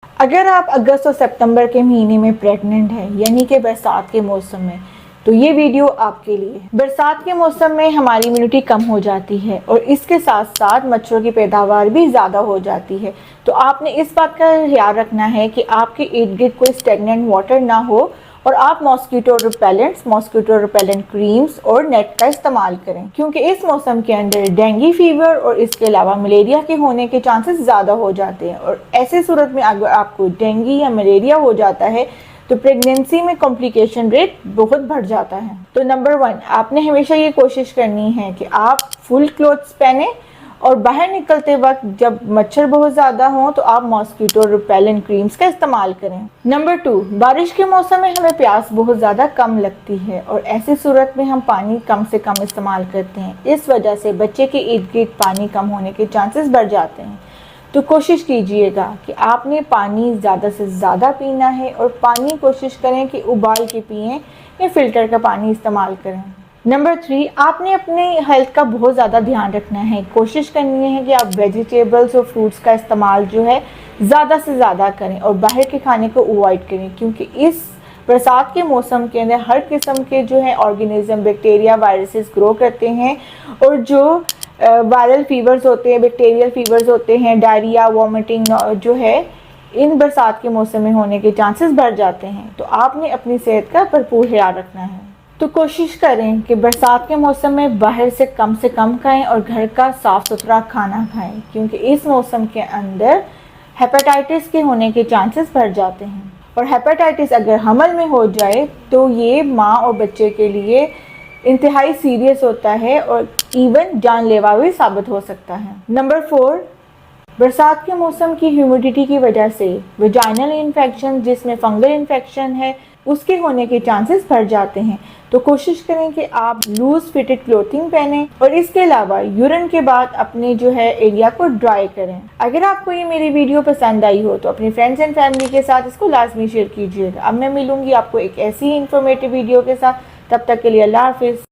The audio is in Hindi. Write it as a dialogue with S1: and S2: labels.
S1: अगर आप अगस्त और सितंबर के महीने में प्रेग्नेंट हैं, यानी कि बरसात के मौसम में, तो ये वीडियो आपके लिए। बरसात के मौसम में हमारी इम्यूनिटी कम हो जाती है और इसके साथ साथ मच्छरों की पैदावार भी ज़्यादा हो जाती है। तो आपने इस बात का ख्याल रखना है कि आपके इर्द गिर्द कोई स्टेगनेंट वाटर ना हो और आप मॉस्किटो रिपेलेंट क्रीम्स और नेट का इस्तेमाल करें, क्योंकि इस मौसम के अंदर डेंगू फीवर और इसके अलावा मलेरिया के होने के चांसेस ज़्यादा हो जाते हैं। और ऐसे सूरत में अगर आपको डेंगू या मलेरिया हो जाता है तो प्रेगनेंसी में कॉम्प्लिकेशन रेट बहुत बढ़ जाता है। तो नंबर 1, आपने हमेशा ये कोशिश करनी है कि आप फुल क्लोथ्स पहने और बाहर निकलते वक्त जब मच्छर बहुत ज़्यादा हो तो आप मॉस्किटो रिपेलेंट क्रीम्स का इस्तेमाल करें। नंबर 2, बारिश के मौसम में हमें प्यास बहुत ज़्यादा कम लगती है और ऐसी सूरत में हम पानी कम से कम इस्तेमाल करते हैं। इस वजह से बच्चे के इर्द गिर्द पानी कम होने के चांसेस बढ़ जाते हैं। तो कोशिश कीजिएगा कि आपने पानी ज़्यादा से ज़्यादा पीना है और पानी कोशिश करें कि उबाल के पिएं या फ़िल्टर का पानी इस्तेमाल करें। नंबर 3, आपने अपने हेल्थ का बहुत ज़्यादा ध्यान रखना है। कोशिश करनी है कि आप वेजिटेबल्स और फ्रूट्स का इस्तेमाल जो है ज़्यादा से ज़्यादा करें और बाहर के खाने को अवॉइड करें, क्योंकि इस बरसात के मौसम के अंदर हर किस्म के जो है ऑर्गेनिज्म, बैक्टीरिया, वायरसेस ग्रो करते हैं और जो वायरल फीवर्स होते हैं, बैक्टीरियल फीवर्स होते हैं, डायरिया, वॉमिटिंग जो है इन बरसात के मौसम में होने के चांसेस बढ़ जाते हैं। तो आपने अपनी सेहत का भरपूर ख्याल रखना है। तो कोशिश करें कि बरसात के मौसम में बाहर से कम खाएं और घर का साफ़ सुथरा खाना खाएं, क्योंकि इस मौसम के अंदर हेपेटाइटिस के होने के चांसेस बढ़ जाते हैं और हेपेटाइटिस अगर हमल में हो जाए तो ये माँ और बच्चे के लिए इंतहाई सीरियस होता है और इवन जानलेवा भी साबित हो सकता है। नंबर 4, बरसात के मौसम की ह्यूमिडिटी की वजह से वेजाइनल इन्फेक्शन, जिसमें फंगल इन्फेक्शन है, उसके होने के चांसेस बढ़ जाते हैं। तो कोशिश करें कि आप लूज फिटेड क्लोथिंग पहनें और इसके अलावा यूरिन के बाद अपने जो है एरिया को ड्राई करें। अगर आपको ये मेरी वीडियो पसंद आई हो तो अपने फ्रेंड्स एंड फैमिली के साथ इसको लाजमी शेयर कीजिएगा। अब मैं मिलूंगी आपको एक ऐसी ही इंफॉर्मेटिव वीडियो के साथ। तब तक के लिए अल्लाह हाफिज़।